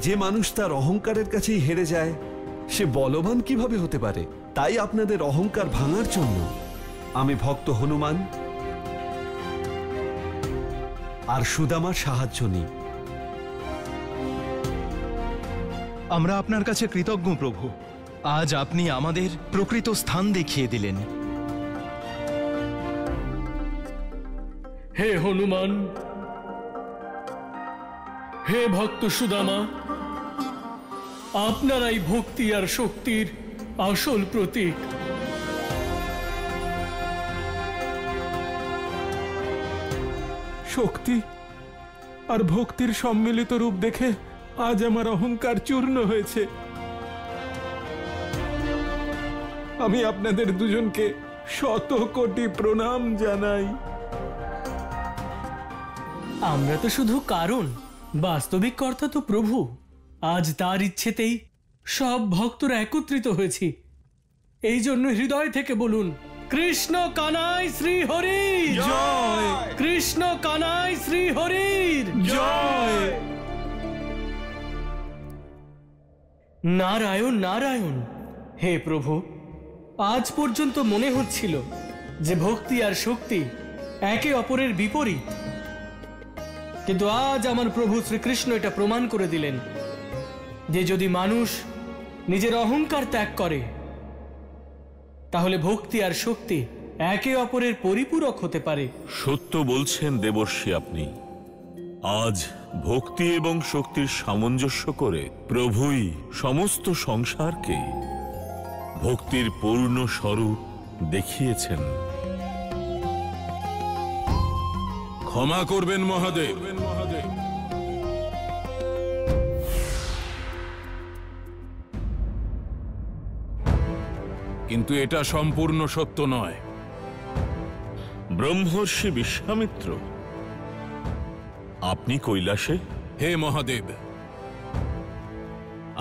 যে মানুষ তার অহংকারের কাছেই হেরে যায় সে বলবান কিভাবে হতে পারে? তাই আপনাদের অহংকার ভাঙার জন্য আমি ভক্ত হনুমান আর সুদামার সাহায্য নিই। আমরা আপনার কাছে কৃতজ্ঞ প্রভু। আজ আপনি আমাদের প্রকৃত স্থান দেখিয়ে দিলেন। হে হনুমান, হে ভক্ত সুদামা, আপনারাই ভক্তি আর শক্তির আসল প্রতীক। শক্তি আর ভক্তির সম্মিলিত রূপ দেখে আজ আমার অহংকার চূর্ণ হয়েছে। আমি আপনাদের দুজনকে শত কোটি প্রণাম জানাই। আমরা তো শুধু কারণ, বাস্তবিক কর্তা তো প্রভু। আজ তার ইচ্ছেতেই সব ভক্তরা একত্রিত হয়েছি। এই জন্য হৃদয় থেকে বলুন, কৃষ্ণ কানাই শ্রী হরি জয়, কৃষ্ণ কানাই শ্রী হরির জয়। নারায়ণ নারায়ণ। হে প্রভু, আজ পর্যন্ত মনে হচ্ছিল যে ভক্তি আর শক্তি একে অপরের বিপরীত, কিন্তু আজ আমার প্রভু শ্রীকৃষ্ণ এটা প্রমাণ করে দিলেন যে যদি মানুষ নিজের অহংকার ত্যাগ করে তাহলে ভক্তি আর শক্তি একে অপরের পরিপূরক হতে পারে। সত্য বলছেন দেবর্ষি আপনি। আজ ভক্তি এবং শক্তির সামঞ্জস্য করে প্রভুই সমস্ত সংসারকে ভক্তির পূর্ণ স্বরূপ দেখিয়েছেন। ক্ষমা করবেন মহাদেব। কিন্তু এটা সম্পূর্ণ সত্য নয়। ব্রহ্মর্ষি বিশ্বামিত্র, আপনি কৈলাসে? হে মহাদেব,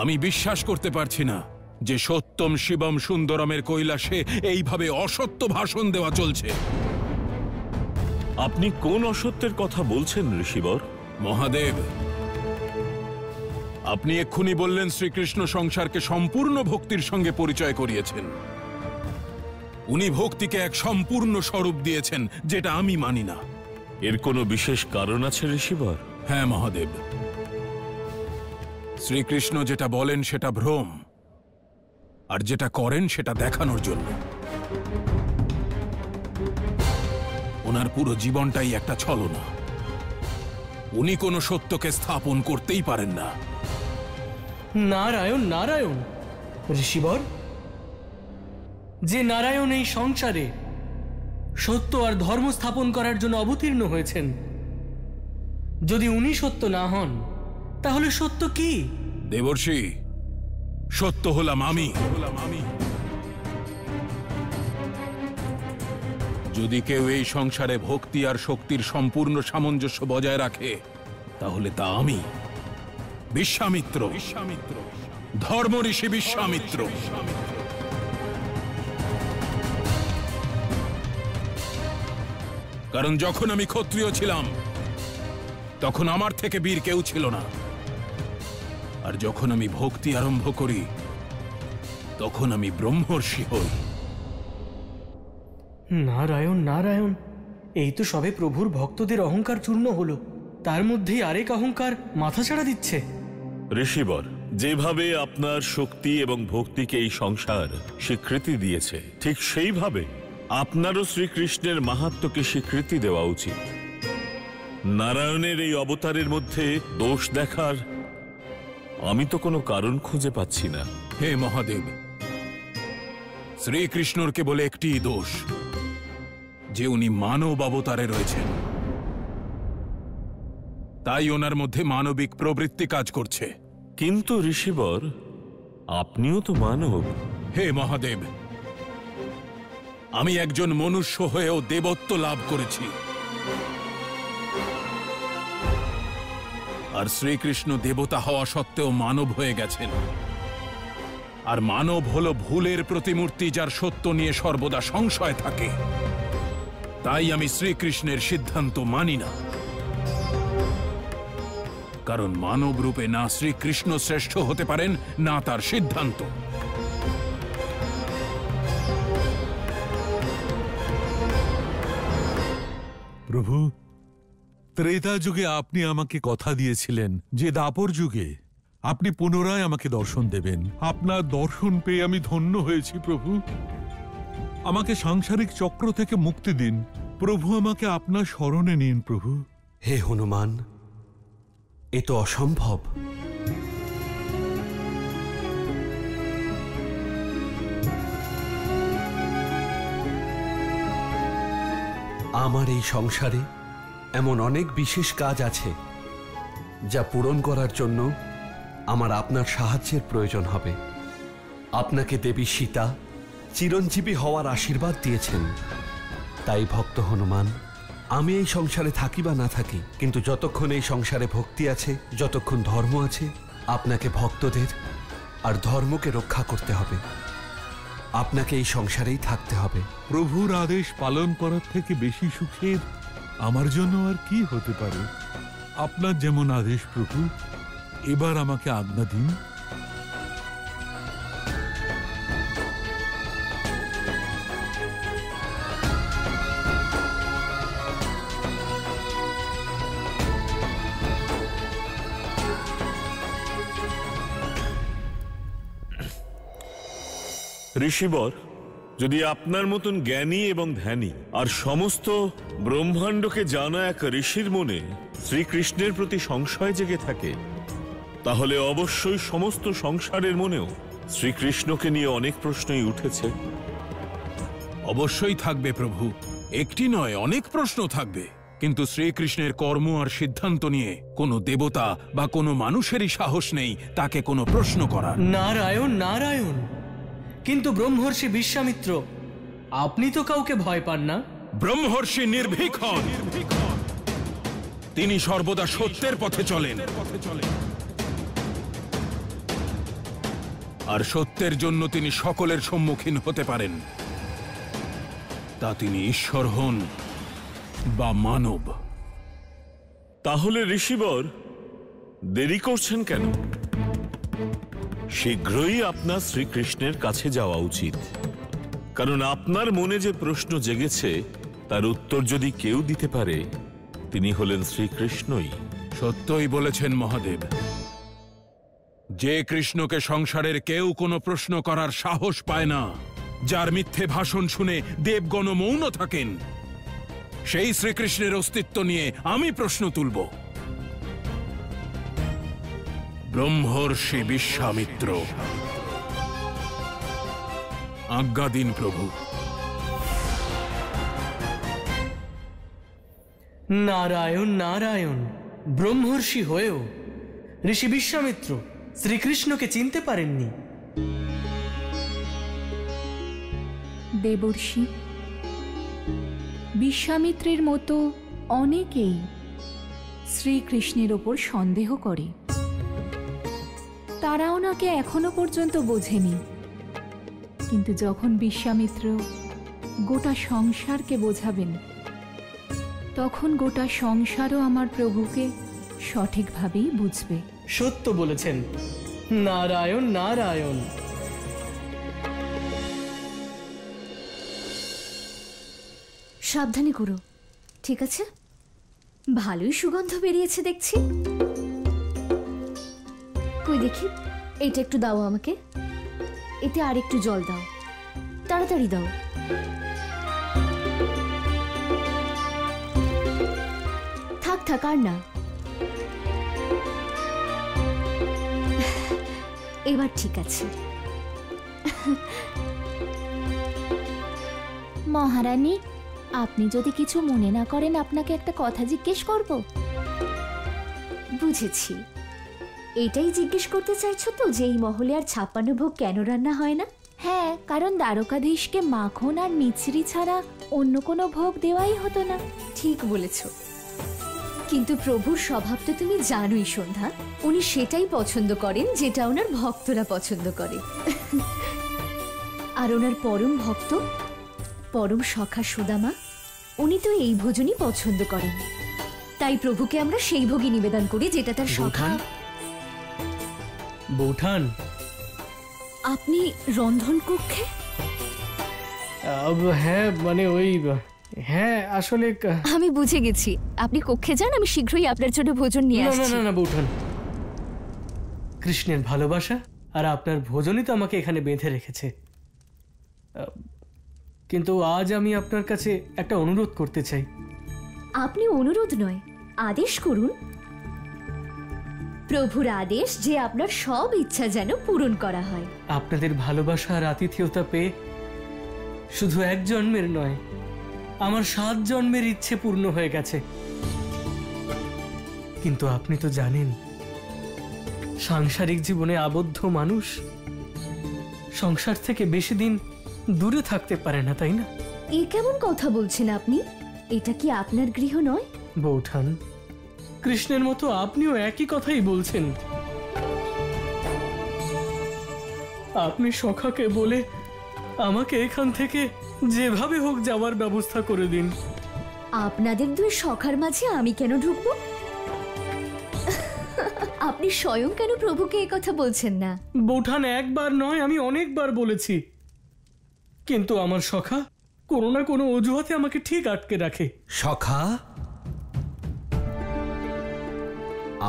আমি বিশ্বাস করতে পারছি না যে সত্যম শিবম সুন্দরমের কৈলাসে এইভাবে অসত্য ভাষণ দেওয়া চলছে। আপনি কোন অসত্যের কথা বলছেন ঋষিবর? মহাদেব, আপনি এক্ষুনি বললেন শ্রীকৃষ্ণ সংসারকে সম্পূর্ণ ভক্তির সঙ্গে পরিচয় করিয়েছেন। উনি ভক্তিকে এক সম্পূর্ণ স্বরূপ দিয়েছেন, যেটা আমি মানি না। এর কোনো বিশেষ কারণ আছে ঋষিবর? হ্যাঁ মহাদেব, শ্রীকৃষ্ণ যেটা বলেন সেটা ভ্রম, আর যেটা করেন সেটা দেখানোর জন্য। ওনার পুরো জীবনটাই একটা ছলনা। উনি কোনো সত্যকে স্থাপন করতেই পারেন না। নারায়ণ নারায়ণ। ঋষিবর, যে নারায়ণ এই সংসারে সত্য আর ধর্ম স্থাপন করার জন্য অবতীর্ণ হয়েছেন, যদি উনি সত্য না হন তাহলে সত্য কি? দেবর্ষি, সত্য হলাম আমি। যদি কেউ এই সংসারে ভক্তি আর শক্তির সম্পূর্ণ সামঞ্জস্য বজায় রাখে তাহলে তা আমি, বিশ্বামিত্র, ধর্ম ঋষি বিশ্বামিত্র। কারণ যখন আমি ক্ষত্রিয় ছিলাম তখন আমার থেকে বীর কেউ ছিল না, আর যখন আমি ভক্তি আরম্ভ করি তখন আমি ব্রহ্মর্ষি হই। নারায়ণ নারায়ণ। এই তো সবে প্রভুর ভক্তদের অহংকার চূর্ণ হলো, তার মধ্যেই আরেক অহংকার মাথাছাড়া দিচ্ছে। ঋষিবর, যেভাবে আপনার শক্তি এবং ভক্তিকে এই সংসার স্বীকৃতি দিয়েছে, ঠিক সেইভাবে আপনারও শ্রীকৃষ্ণের মাহাত্ম্যকে স্বীকৃতি দেওয়া উচিত। নারায়ণের এই অবতারের মধ্যে দোষ দেখার আমি তো কোনো কারণ খুঁজে পাচ্ছি না। হে মহাদেব, শ্রীকৃষ্ণর কেবল একটি দোষ, যে উনি মানব অবতারে রয়েছেন। তাই ওনার মধ্যে মানবিক প্রবৃত্তি কাজ করছে। কিন্তু ঋষিবর, আপনিও তো মানব। হে মহাদেব, আমি একজন মনুষ্য হয়েও দেবত্ব লাভ করেছি, আর শ্রীকৃষ্ণ দেবতা হওয়া সত্ত্বেও মানব হয়ে গেছেন। আর মানব হলো ভুলের প্রতিমূর্তি, যার সত্য নিয়ে সর্বদা সংশয় থাকে। তাই আমি শ্রীকৃষ্ণের সিদ্ধান্ত মানি না। কারণ মানব রূপে না শ্রীকৃষ্ণ শ্রেষ্ঠ হতে পারেন, না তার সিদ্ধান্ত। প্রভু, ত্রেতা যুগে আপনি আমাকে কথা দিয়েছিলেন যে দাপর যুগে আপনি পুনরায় আমাকে দর্শন দেবেন। আপনার দর্শন পেয়ে আমি ধন্য হয়েছি প্রভু। আমাকে সাংসারিক চক্র থেকে মুক্তি দিন প্রভু, আমাকে আপনার শরণে নিন প্রভু। হে হনুমান, এ তো অসম্ভব। আমার এই সংসারে এমন অনেক বিশেষ কাজ আছে যা পূরণ করার জন্য আমার আপনার সাহায্যের প্রয়োজন হবে। আপনাকে দেবী সীতা চিরঞ্জীবী হওয়ার আশীর্বাদ দিয়েছেন। তাই ভক্ত হনুমান, আমি এই সংসারে থাকি বা না থাকি, কিন্তু যতক্ষণ এই সংসারে ভক্তি আছে, যতক্ষণ ধর্ম আছে, আপনাকে ভক্তদের আর ধর্মকে রক্ষা করতে হবে। আপনাকে এই সংসারেই থাকতে হবে। প্রভুর আদেশ পালন করার থেকে বেশি সুখের আমার জন্য আর কি হতে পারে। আপনার যেমন আদেশ প্রভু, এবার আমাকে আজ্ঞা দিন। ঋষিবর, যদি আপনার মতন জ্ঞানী এবং ধ্যানী আর সমস্ত ব্রহ্মাণ্ডকে জানা এক ঋষির মনে শ্রীকৃষ্ণের প্রতি সংশয় জেগে থাকে, তাহলে অবশ্যই সমস্ত সংসারের মনেও শ্রীকৃষ্ণকে নিয়ে অনেক প্রশ্নই উঠেছে। অবশ্যই থাকবে প্রভু, একটি নয় অনেক প্রশ্ন থাকবে। কিন্তু শ্রীকৃষ্ণের কর্ম আর সিদ্ধান্ত নিয়ে কোনো দেবতা বা কোনো মানুষেরই সাহস নেই তাকে কোনো প্রশ্ন করার। নারায়ণ নারায়ণ, কিন্তু ব্রহ্মর্ষি বিশ্বামিত্র, আপনি তো কাউকে ভয় পান না। ব্রহ্মর্ষি নির্ভীক হন, তিনি সর্বদা সত্যের পথে চলেন, আর সত্যের জন্য তিনি সকলের সম্মুখীন হতে পারেন। তা তিনি ঈশ্বর হন বা মানব। তাহলে ঋষিবর, দেরি করছেন কেন? শীঘ্রই আপনার শ্রীকৃষ্ণের কাছে যাওয়া উচিত, কারণ আপনার মনে যে প্রশ্ন জেগেছে তার উত্তর যদি কেউ দিতে পারে, তিনি হলেন শ্রীকৃষ্ণই। সত্যই বলেছেন মহাদেব। যে কৃষ্ণকে সংসারের কেউ কোনো প্রশ্ন করার সাহস পায় না, যার মিথ্যে ভাষণ শুনে দেবগণ মৌন থাকেন, সেই শ্রীকৃষ্ণের অস্তিত্ব নিয়ে আমি প্রশ্ন তুলব। ব্রহ্মর্ষি বিশ্বামিত্র, আজ্ঞা দিন প্রভু। নারায়ণ নারায়ণ, ব্রহ্মর্ষি হয়েও ঋষি বিশ্বামিত্র শ্রীকৃষ্ণকে চিনতে পারেননি। দেবর্ষি, বিশ্বামিত্রের মতো অনেকেই শ্রীকৃষ্ণের ওপর সন্দেহ করে। তারা ওনাকে এখনো পর্যন্ত বোঝেনি, কিন্তু যখন বিশ্বামিত্র গোটা সংসারকে বোঝাবেন, তখন গোটা সংসারও আমার প্রভুকে সঠিকভাবেই বুঝবে। সত্য বলেছেন। নারায়ণ নারায়ণ। সাবধানে করো, ঠিক আছে? ভালোই সুগন্ধ বেরিয়েছে দেখছি। কই দেখি, এটা একটু দাও আমাকে। এতে আর একটু জল দাও, তাড়াতাড়ি দাও। থাক থাক, আর না। এবার ঠিক আছে। মহারানী, আপনি যদি কিছু মনে না করেন, আপনাকে একটা কথা জিজ্ঞেস করব। বুঝেছি, এটাই জিজ্ঞেস করতে চাইছো তো যে এই মহলে আর 56 ভোগ কেন রান্না হয় না? হ্যাঁ, কারণ দ্বারকাধীশকে মাখন আর মিছরি ছাড়া অন্য কোনো ভোগ দেওয়াই হতো না। ঠিক বলেছ, কিন্তু প্রভুর স্বভাব তো তুমি জানোই সন্ধ্যা। উনি সেটাই পছন্দ করেন যেটা ওনার ভক্তরা পছন্দ করে। আর ওনার পরম ভক্ত, পরম সখা সুদামা, উনি তো এই ভোজনই পছন্দ করেন। তাই প্রভুকে আমরা সেই ভোগই নিবেদন করি যেটা তার সখা। বৌঠান, বৌঠান, আপনি রন্ধন কক্ষে? হ্যাঁ মানে ওই, হ্যাঁ আসলে আমি বুঝে গেছি, আপনি কক্ষে যান, আমি শীঘ্রই আপনার জন্য ভোজন নিয়ে না না আসছি। না না বৌঠান, কৃষ্ণের ভালোবাসা আর আপনার ভোজনই তো আমাকে এখানে বেঁধে রেখেছে। কিন্তু আজ আমি আপনার কাছে একটা অনুরোধ করতে চাই। আপনি অনুরোধ নয়, আদেশ করুন। প্রভুর আদেশ যে আপনার সব ইচ্ছা যেন পূরণ করা হয়। আপনাদের ভালোবাসা আর আতিথেয়তা পেয়ে শুধু এক জন্মের নয়, আমার 7 জন্মের ইচ্ছে পূর্ণ হয়ে গেছে। কিন্তু আপনি তো জানেন, সাংসারিক জীবনে আবদ্ধ মানুষ সংসার থেকে বেশি দিন দূরে থাকতে পারে না, তাই না? এ কেমন কথা বলছেন আপনি? এটা কি আপনার গৃহ নয়? বৌঠান, কৃষ্ণের মতো আপনিও একই কথাই বলছেন। আপনি সখাকে বলে আমাকে এখান থেকে যেভাবে হোক যাওয়ার ব্যবস্থা করে দিন। আপনাদের দুই সখার মাঝে আমি কেন ঢুকবো? আপনি স্বয়ং কেন প্রভুকে এই কথা বলছেন না? বৌঠান, একবার নয় আমি অনেকবার বলেছি, কিন্তু আমার সখা কোনো না কোনো অজুহাতে আমাকে ঠিক আটকে রাখে। সখা,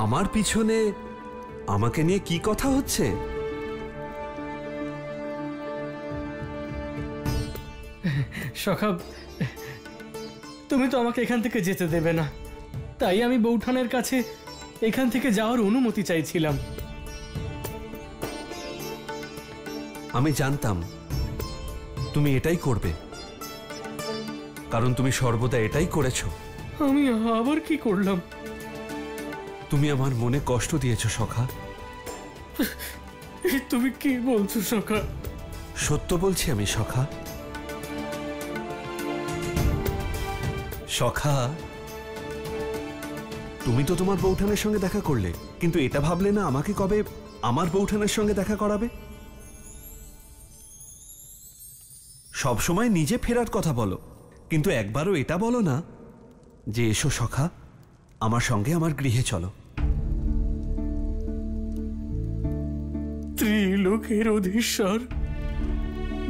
আমার পিছনে আমাকে নিয়ে কি কথা হচ্ছে? সখা, তুমি তো আমাকে এখান থেকে যেতে দেবে না, তাই আমি বৌঠানের কাছে এখান থেকে যাওয়ার অনুমতি চাইছিলাম। আমি জানতাম তুমি এটাই করবে, কারণ তুমি সর্বদা এটাই করেছো। আমি আবার কি করলাম? তুমি আমার মনে কষ্ট দিয়েছো সখা। তুমি কি বলছো সখা? সত্য বলছি আমি সখা। সখা, তুমি তো তোমার বৌঠানের সঙ্গে দেখা করলে, কিন্তু এটা ভাবলে না আমাকে কবে আমার বৌঠানের সঙ্গে দেখা করাবে? সব সময় নিজে ফেরার কথা বলো, কিন্তু একবারও এটা বলো না যে এসো সখা, আমার সঙ্গে আমার গৃহে চলো। ত্রিলোকের অধীশ্বর,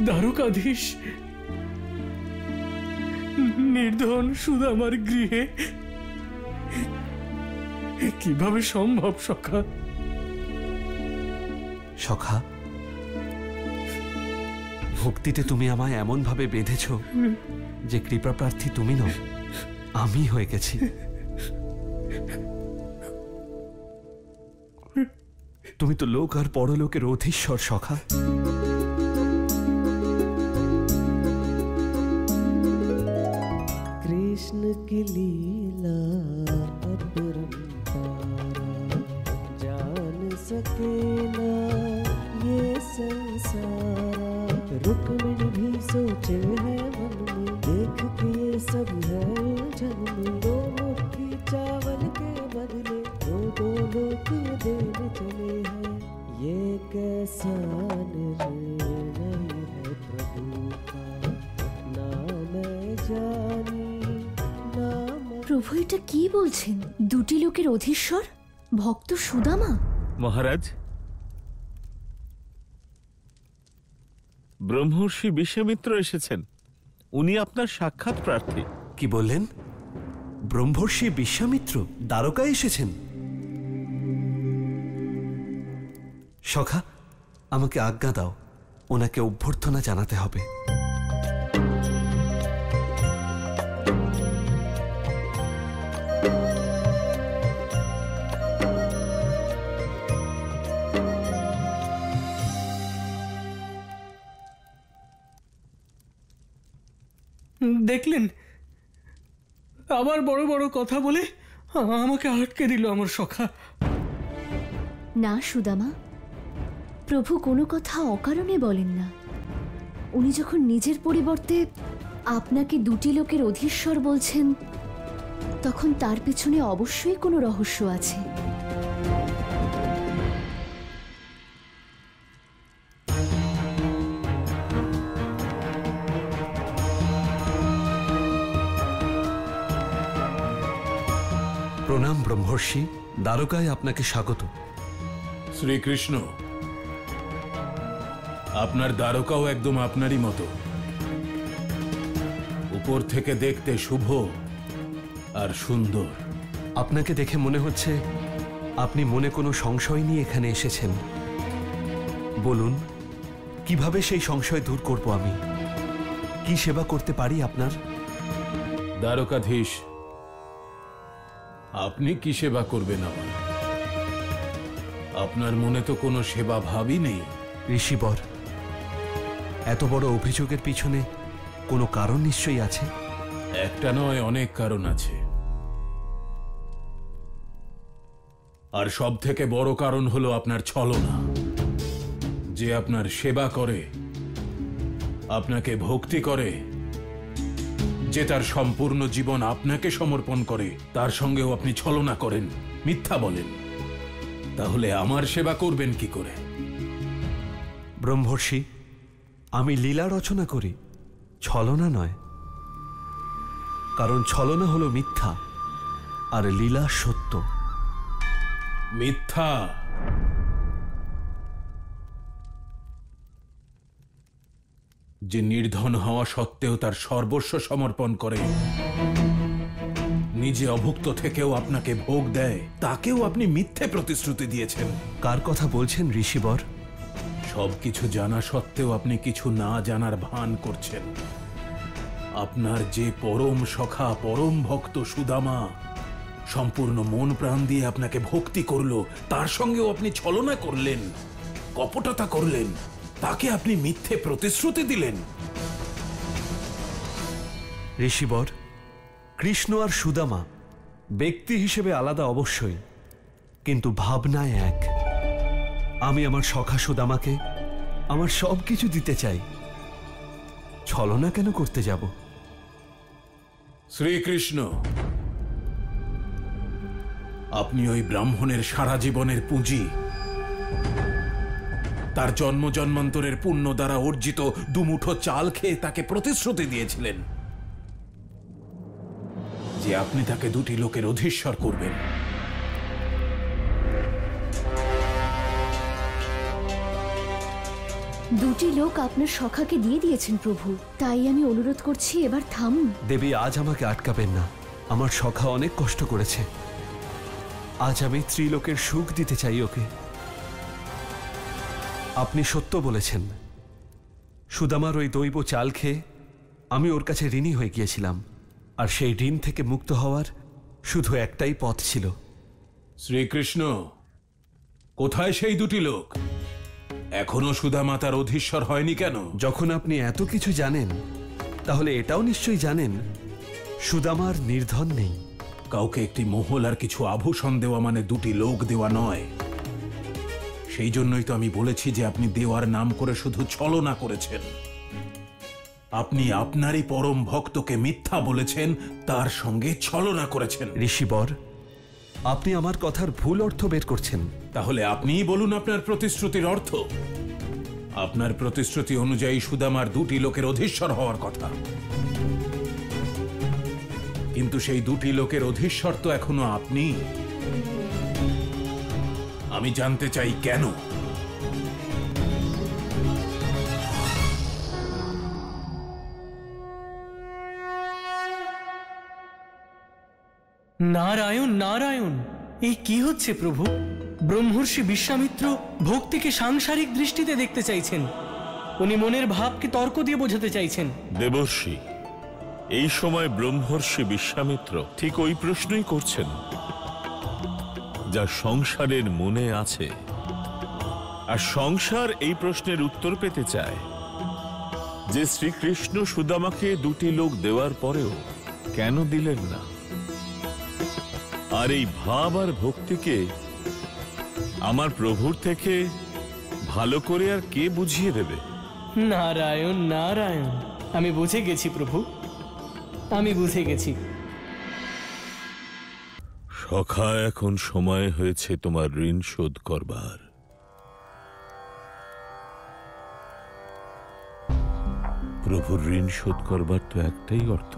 দ্বারকাধীশ, নির্ধন সুদামার গৃহে কিভাবে সম্ভব সখা? সখা, ভক্তিতে তুমি আমায় এমন ভাবে বেঁধেছ যে কৃপা প্রার্থী তুমি নও, আমি হয়ে গেছি। তুমি তো লোক আর পরলোকের অধীশ্বর সখা। कृष्ण की लीला अपरंपारा, जान सके ना ये संसारा। रुक्मिणी भी सोचे है मन में, देख के ये सब है उलझन में। दो मुट्ठी चावल के बदले दो लोग देने चले हैं, ये कैसा निर्णय है प्रभु का, ना मैं जानी। প্রভু এটা কি বলছেন? দুটি লোকের অধীশ্বর ভক্ত সুদামা? মহারাজ, ব্রহ্মর্ষি বিশ্বামিত্র এসেছেন। উনি আপনার সাক্ষাৎ প্রার্থী। কি বললেন? ব্রহ্মর্ষি বিশ্বামিত্র দ্বারকায় এসেছেন? সখা, আমাকে আজ্ঞা দাও, ওনাকে অভ্যর্থনা জানাতে হবে। দেখলেন, আবার বড় বড় কথা বলে আমাকে আটকে দিল আমার সখা। না সুদামা, প্রভু কোনো কথা অকারণে বলেন না। উনি যখন নিজের পরিবর্তে আপনাকে দুটি লোকের অধীশ্বর বলছেন, তখন তার পেছনে অবশ্যই কোনো রহস্য আছে। প্রণাম ব্রহ্মর্ষি, দ্বারকায় আপনাকে স্বাগত। শ্রীকৃষ্ণ, আপনার দ্বারকাও একদম আপনারই মতো, উপর থেকে দেখতে শুভ আর সুন্দর। আপনাকে দেখে মনে হচ্ছে আপনি মনে কোনো সংশয় নিয়ে এখানে এসেছেন। বলুন, কিভাবে সেই সংশয় দূর করব আমি? কি সেবা করতে পারি আপনার? দ্বারকাধীশ, আপনি কি সেবা করবেন আমার? আপনার মনে তো কোনো সেবা ভাবই নেই। ঋষিবর, এত বড় অভিযোগের পিছনে কোনো কারণ নিশ্চয়ই আছে। একটা নয়, অনেক কারণ আছে। আর সব থেকে বড় কারণ হলো আপনার ছলনা। যে আপনার সেবা করে, আপনাকে ভক্তি করে, যে তার সম্পূর্ণ জীবন আপনাকে সমর্পণ করে, তার সঙ্গেও আপনি ছলনা করেন, মিথ্যা বলেন। তাহলে আমার সেবা করবেন কি করে? ব্রহ্মর্ষি, আমি লীলা রচনা করি, ছলনা নয়। কারণ ছলনা হলো মিথ্যা আর লীলা সত্য। মিথ্যা? যে নির্ধন হওয়া সত্ত্বেও তার সর্বস্ব সমর্পণ করে, নিজে অভুক্ত থেকেও আপনাকে ভোগ দেয়, তাকেও আপনি মিথ্যে প্রতিশ্রুতি দিয়েছেন। কার কথা বলছেন ঋষিবর? সবকিছু জানা সত্ত্বেও আপনি কিছু না জানার ভান করছেন। আপনার যে পরম সখা, পরম ভক্ত সুদামা সম্পূর্ণ মন প্রাণ দিয়ে আপনাকে ভক্তি করলো, তার সঙ্গেও আপনি ছলনা করলেন, কপটতা করলেন, তাকে আপনি মিথ্যে প্রতিশ্রুতি দিলেন। ঋষিবর, কৃষ্ণ আর সুদামা ব্যক্তি হিসেবে আলাদা অবশ্যই, কিন্তু ভাবনায় এক। আমি আমার সখা সুদামাকে আমার সবকিছু দিতে চাই, ছলনা কেন করতে যাব? শ্রীকৃষ্ণ, আপনি ওই ব্রাহ্মণের সারা জীবনের পুঁজি, তার জন্ম জন্মান্তরের পুণ্য দ্বারা অর্জিত দুমুঠো চাল খেয়ে তাকে প্রতিশ্রুতি দিয়েছিলেন যে আপনি তাকে দুটি লোকের অধীশ্বর করবেন। দুটি লোক আপনার সখাকে দিয়ে দিয়েছেন প্রভু, তাই আমি অনুরোধ করছি এবার থামুন। দেবী, আজ আমাকে আটকাবেন না। আমার সখা অনেক কষ্ট করেছে, আজ আমি ত্রিলোকের সুখ দিতে চাই ওকে। আপনি সত্য বলেছেন, সুদামার ওই দৈব চাল খেয়ে আমি ওর কাছে ঋণী হয়ে গিয়েছিলাম, আর সেই ঋণ থেকে মুক্ত হওয়ার শুধু একটাই পথ ছিল। শ্রীকৃষ্ণ, কোথায় সেই দুটি লোক? এখনো সুদামা তার অধীশ্বর হয়নি কেন? যখন আপনি এত কিছু জানেন, তাহলে এটাও নিশ্চয়ই জানেন সুদামার নির্ধন নেই। কাউকে একটি মহল আর কিছু আভূষণ দেওয়া মানে দুটি লোক দেওয়া নয়। সেই জন্যই তো আমি বলেছি যে আপনি দেওয়ার নাম করে শুধু ছলনা করেছেন। আপনি আপনারই পরম ভক্তকে মিথ্যা বলেছেন, তার সঙ্গে ছলনা করেছেন। ঋষিবর, আপনি আমার কথার ভুল অর্থ বের করছেন। তাহলে আপনিই বলুন আপনার প্রতিশ্রুতির অর্থ। আপনার প্রতিশ্রুতি অনুযায়ী সুদামার দুটি লোকের অধীশ্বর হওয়ার কথা, কিন্তু সেই দুটি লোকের অধীশ্বর তো এখনো আপনি। আমি জানতে চাই কেন? নারায়ণ নারায়ণ, এই কি হচ্ছে প্রভু? ব্রহ্মর্ষি বিশ্বামিত্র ভক্তিকে সাংসারিক দৃষ্টিতে দেখতে চাইছেন, উনি মনের ভাবকে তর্ক দিয়ে বোঝাতে চাইছেন। দেবর্ষি, এই সময় ব্রহ্মর্ষি বিশ্বামিত্র ঠিক ওই প্রশ্নই করছেন যা সংসারের মনে আছে, আর সংসার এই প্রশ্নের উত্তর পেতে চায় যে শ্রীকৃষ্ণ সুদামাকে দুটি লোক দেওয়ার পরেও কেন দিলেন না। আর এই ভাব আর ভক্তিকে আমার প্রভুর থেকে ভালো করে আর কে বুঝিয়ে দেবে? নারায়ণ নারায়ণ, আমি বুঝে গেছি প্রভু, আমি বুঝে গেছি। সখা, এখন সময় হয়েছে তোমার ঋণ শোধ করবার। প্রভুর ঋণ শোধ করবার তো একটাই অর্থ,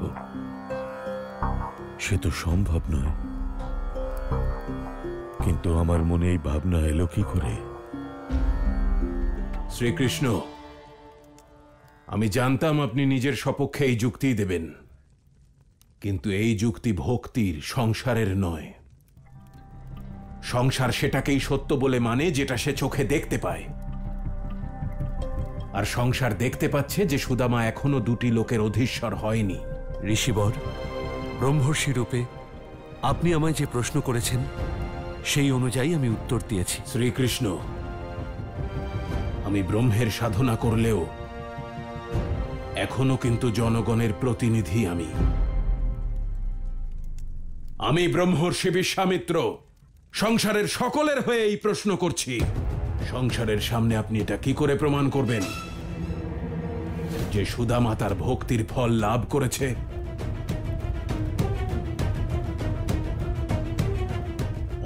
সে তো সম্ভব নয়। কিন্তু আমার মনে এই ভাবনা এলো কি করে? শ্রীকৃষ্ণ, আমি জানতাম আপনি নিজের সপক্ষে এই যুক্তি দেবেন, কিন্তু এই যুক্তি ভক্তির, সংসারের নয়। সংসার সেটাকেই সত্য বলে মানে যেটা সে চোখে দেখতে পায়, আর সংসার দেখতে পাচ্ছে যে সুদামা এখনো দুটি লোকের অধীশ্বর হয়নি। ঋষিবর, ব্রহ্মর্ষি রূপে আপনি আমায় যে প্রশ্ন করেছেন সেই অনুযায়ী আমি উত্তর দিয়েছি। শ্রীকৃষ্ণ, আমি ব্রহ্মের সাধনা করলেও এখনো কিন্তু জনগণের প্রতিনিধি। আমি ব্রহ্মর্ষি বিশ্বামিত্র সংসারের সকলের হয়ে এই প্রশ্ন করছি। সংসারের সামনে আপনি এটা কি করে প্রমাণ করবেন যে সুদামা তার ভক্তির ফল লাভ করেছে?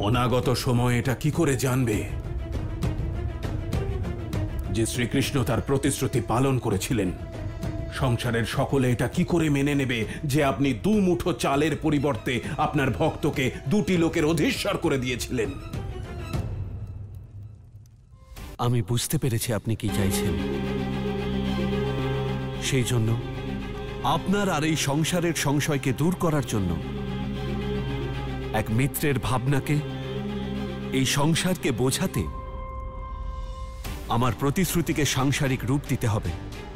অনাগত সময় এটা কি করে জানবে যে শ্রীকৃষ্ণ তার প্রতিশ্রুতি পালন করেছিলেন? সংসারের সকলে এটা কি করে মেনে নেবে যে আপনি 2 মুঠো চালের পরিবর্তে আপনার ভক্তকে 2টি লোকের অধীশ্বর করে দিয়েছিলেন? আমি বুঝতে পেরেছি আপনি কি চাইছেন। সেই জন্য আপনার আর এই সংসারের সংশয়কে দূর করার জন্য এক মিত্রের ভাবনাকে, এই সংসারকে বোঝাতে আমার প্রতিশ্রুতিকে সাংসারিক রূপ দিতে হবে।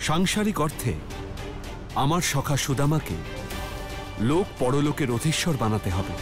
সাংসারিক অর্থে আমার সখা সুদামাকে লোক পরলোকের অধীশ্বর বানাতে হবে।